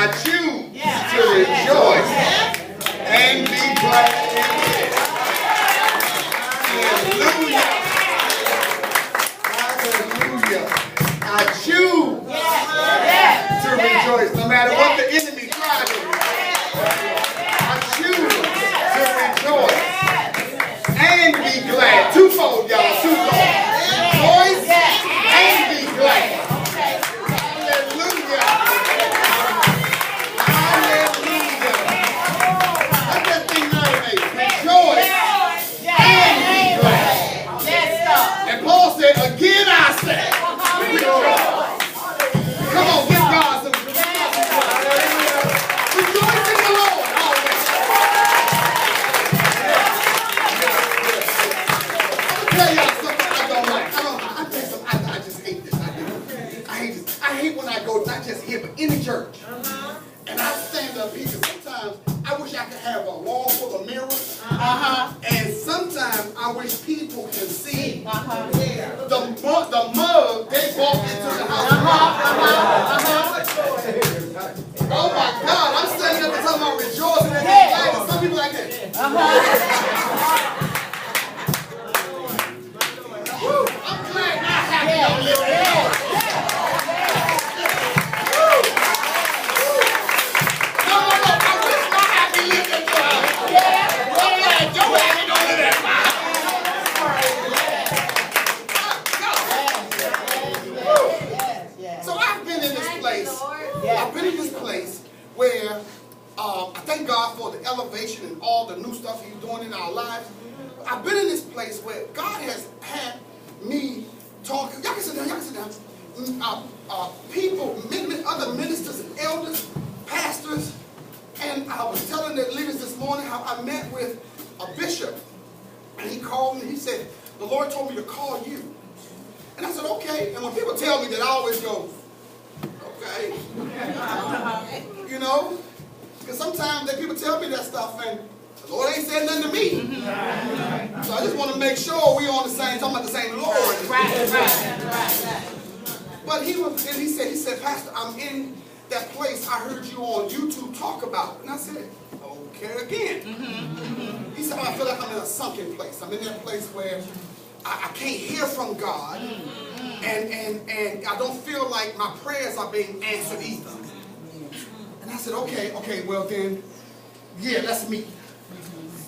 I choose to rejoice and be glad in it. Hallelujah. Hallelujah. I choose to rejoice no matter what the enemy tries to do. I choose to rejoice and be glad. Twofold, y'all. Twofold. Rejoice and be glad. Hallelujah. Hallelujah. Let that thing marinate. Rejoice and be glad. And Paul said, again I say, rejoice. Come on, give God some rejoice in the Lord always. I'll tell y'all something I don't like. I just hate this. I hate this. I hate when I go, not just here, but in the church. And I stand up here. Sometimes I wish I could have a wall full of mirrors. And sometimes I wish people can see the mug they bought into the house. Oh my God, I'm standing up and talking about rejoicing and being glad. Some people like that. Woo, I'm glad I have it on this. No, I wish my happy lived in your house. I'm glad your happy don't live at my house. So I've been in this place. I've been in this place where I thank God for the elevation and all the new stuff He's doing in our lives. I've been in this place where God has had me talking. Y'all can sit down. Y'all can sit down. People, other ministers and elders, pastors, and I was telling the leaders this morning how I met with a bishop, and he called me. He said, "The Lord told me to call you." And I said, "Okay." And when people tell me that, I always go, "Okay." You know, because sometimes people tell me that stuff, and the Lord ain't said nothing to me. So I just want to make sure we on the same, talking about the same Lord. But he said, "Pastor, I'm in that place I heard you on YouTube talk about." And I said, "Okay again." He said, "I feel like I'm in a sunken place. I'm in that place where I can't hear from God, and I don't feel like my prayers are being answered either." And I said, okay, well then, yeah, let's meet.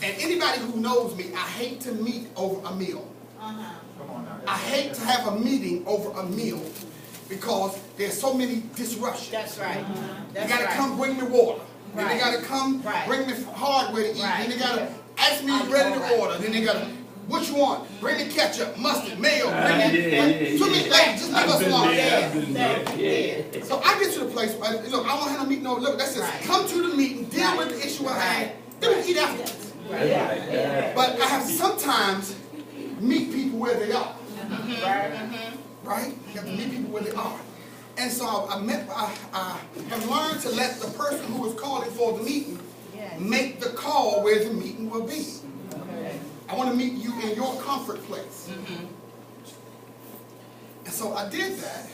And anybody who knows me, I hate to meet over a meal. I hate to have a meeting over a meal because there's so many disruptions. That's right. They got to come bring me water. Then they got to come bring me hardware to eat. Then they got to ask me ready to order. Then they got to, what you want? Bring me ketchup, mustard, mayo. Bring me, too many things. Just leave us alone. So I get to the place where, look, I don't have a meeting. No, look, that says come to the meeting, deal with the issue I had, then we eat afterwards. But I have to sometimes meet people where they are. Right? You have to meet people where they are. And so I have learned to let the person who is calling for the meeting make the call where the meeting will be. I want to meet you in your comfort place. And so I did that.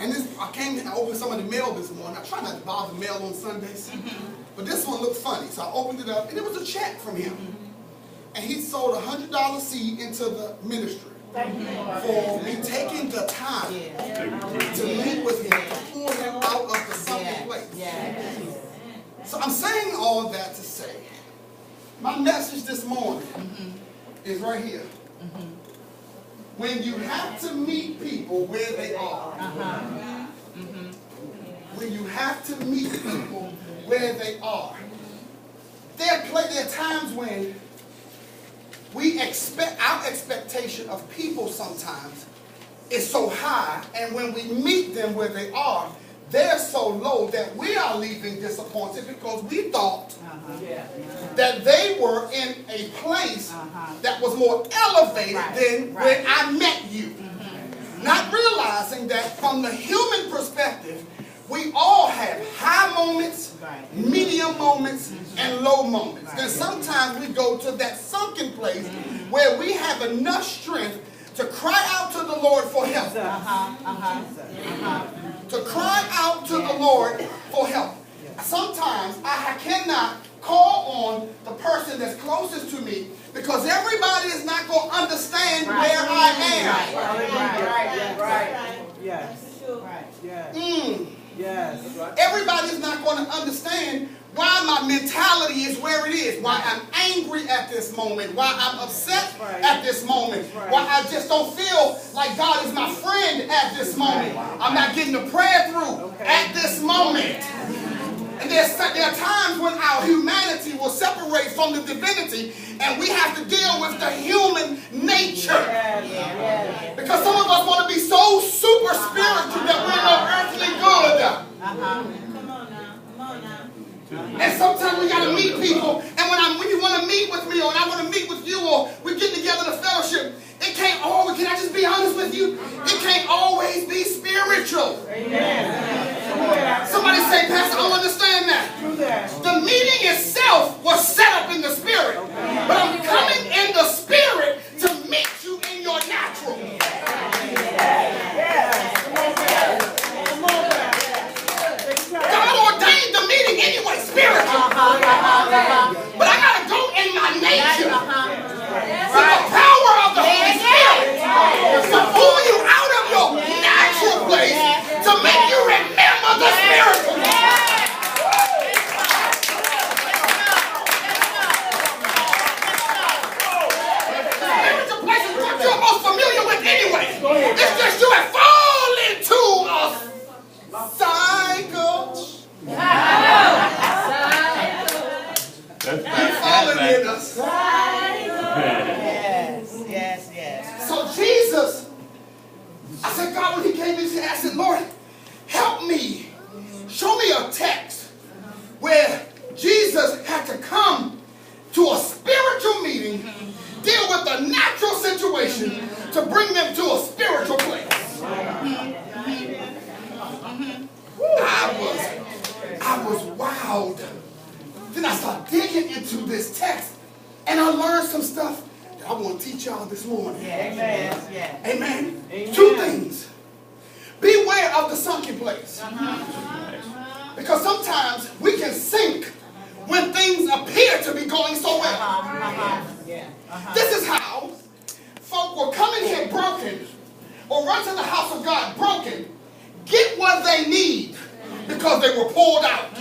And I came and I opened some of the mail this morning. I try not to bother mail on Sundays. But this one looked funny. So I opened it up and it was a check from him. And he sold a $100 seed into the ministry for me taking the time to meet with him, to pull him out of the sunken place. So I'm saying all that to say, my message this morning is right here. When you have to meet people where they are, when you have to meet people where they are, there are times when our expectation of people sometimes is so high, and when we meet them where they are, they're so low that we are leaving disappointed because we thought that they were in a place that was more elevated than when I met you. Not realizing that from the human perspective, we all have high moments, medium moments, and low moments. And sometimes we go to that sunken place where we have enough strength to cry out to the Lord for help. to cry out to the Lord for help. Sometimes I cannot call on the person that's closest to me because everybody is not going to understand where I am. Right. Yes. Yes. Everybody is not going to understand why my mentality is where it is, why I'm angry at this moment, why I'm upset at this moment, why I just don't feel like God is my friend at this moment. I'm not getting the prayer through at this moment. And there are times when our humanity will separate from the divinity and we have to deal with the human nature. Because some of us want to be so super spiritual that we're no earthly good. And sometimes we got to meet people, and when you want to meet with me, or I want to meet with you, or we get together to fellowship, it can't always, can I just be honest with you? It can't always be spiritual. Amen. Somebody say, Pastor, I don't understand that. The meeting itself was set up in the spirit, but I'm coming in the spirit to meet you in your natural. God ordained the meeting anyway, spiritual. But I got to go in my nature. With the power of the Holy Spirit to pull you out of your natural place to make you remember the spiritual. The spiritual place is what you're most familiar with anyway. It's just you have fallen into a cycle. You've fallen in a cycle. Yes. So Jesus, I said, God, when he came in, I said, Lord, help me. Show me a text where Jesus had to come to a spiritual meeting, deal with a natural situation to bring them to a spiritual place. I was wowed. Then I started digging into this text, and I learned some stuff that I want to teach y'all this morning. Amen. Two things. Beware of the sunken place. Because sometimes we can sink when things appear to be going so well. This is how folk will come in here broken or run to the house of God broken, get what they need because they were pulled out.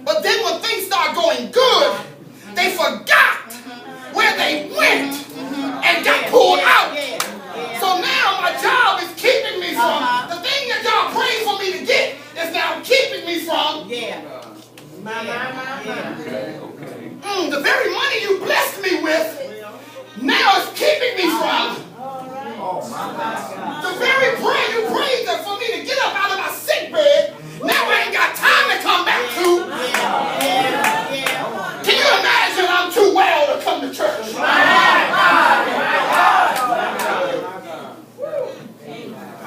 But then when things start going good, they forgot where they went and got pulled out. So now my job is keeping me from the thing that y'all prayed for me to get is now keeping me from the very money you blessed me with now is keeping me from the very prayer you prayed for me to get up out of my sick bed. Now I ain't got time to come back to. Can you imagine I'm too well to come to church?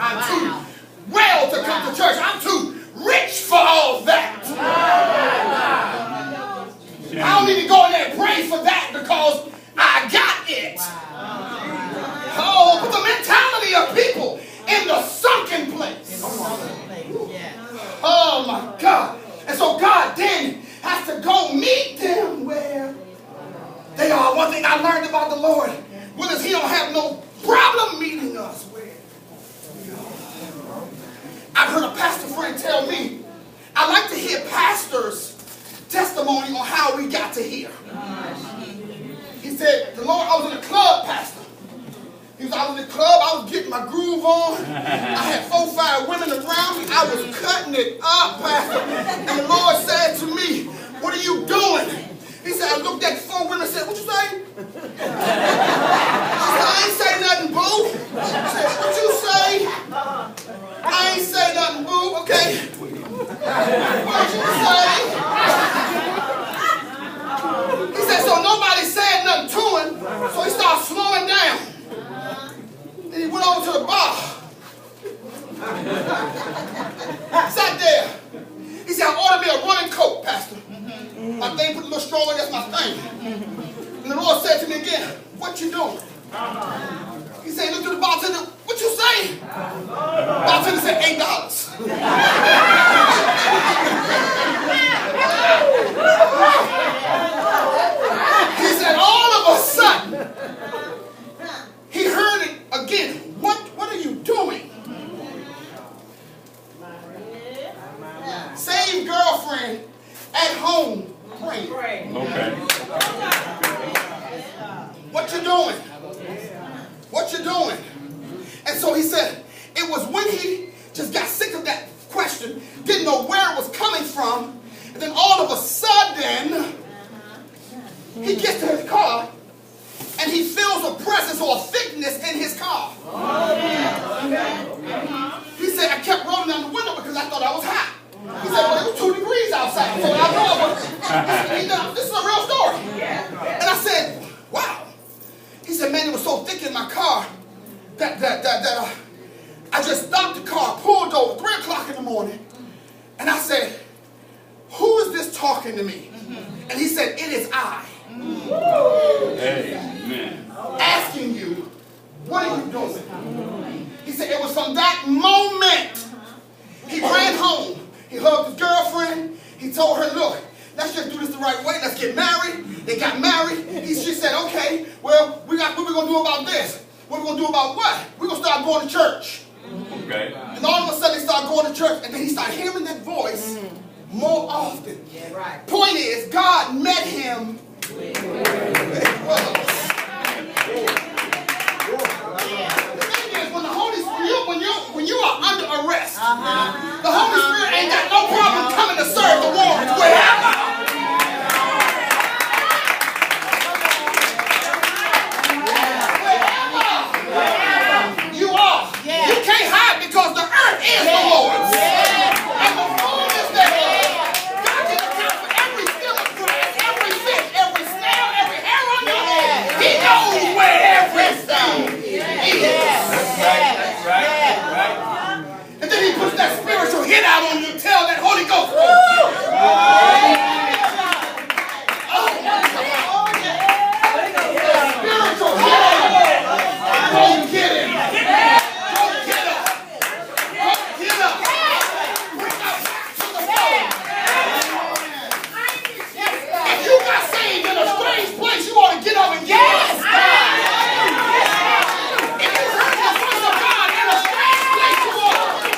I'm too well to come to church. I'm too rich for all that. I don't need to go in there and pray for that because I got it. Oh, but the mentality of people in the sunken place. Oh my God. And so God then has to go meet them where they are. One thing I learned about the Lord was he don't have no problem meeting us where we are. I've heard a pastor friend tell me, I like to hear pastors' testimony on how we got to here. He said, the Lord, I was in a club, pastor. He was out in the club, I was getting my groove on. I had 4 or 5 women around me. I was cutting it up, pastor. And the Lord said to me, what are you doing? He said, I looked at the 4 women and said, what you say? She said, I ain't say nothing, boo. She said, what you say? I ain't say nothing, boo. Okay. What you say? He said, so nobody said nothing to him, so he started slowing down. Then he went over to the bar. Sat there. He said, I ordered me a running coat, pastor. My thing put a little stronger, that's my thing. And the Lord said to me again, what you doing? He said, look to the bartender, what you say? Bartender said, $8. girlfriend at home praying. Okay. What you doing? What you doing? And so he said, it was when he just got sick of that question, didn't know where it was coming from, and then all of a sudden, he gets to his car, and he feels a presence or a thickness in his car. He said, I kept rolling down the window because I thought I was hot. He said, well, it was 2 degrees outside, so I know it was. This is a real story. And I said, wow. He said, man, it was so thick in my car that I just stopped the car, pulled over, 3 o'clock in the morning, and I said, who is this talking to me? And he said, it is I. Amen. Asking you, what are you doing? He said, it was from that moment. He ran home. He hugged his girlfriend. He told her, look, let's just do this the right way. Let's get married. They got married. She said, okay, well, what we going to do about this? What we going to do about what? We're going to start going to church. Okay. And all of a sudden, they started going to church. And then he started hearing that voice more often. Yeah, right. Point is, God met him where he was. The thing is, when the Holy Spirit, when you are under arrest, the Holy Spirit ain't got no problem coming to serve the warrant wherever. You are. You can't hide because the earth is the Lord's. And the fullness thereof. God can account for every still of grass, every fish, every snail, every hair on your head. He knows where everything is. That's right. And then he puts that spiritual hit out on you, tell that Holy Ghost. Spiritual hit out. Go get him. Go get him. Go get him. Bring her back to the fold. If you got saved in a strange place, you ought to get up and get up. If you heard the voice of God in a strange place, you ought to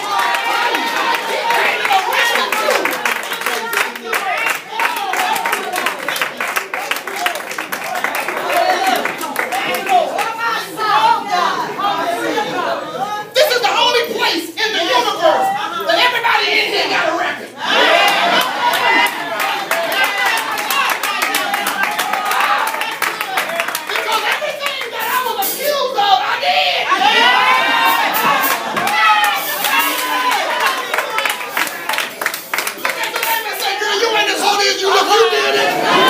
this is the only place in the universe that everybody in here got a record. Because everything that I was accused of, I did. Look at the name and say, girl, you ain't as holy as you look. You did it.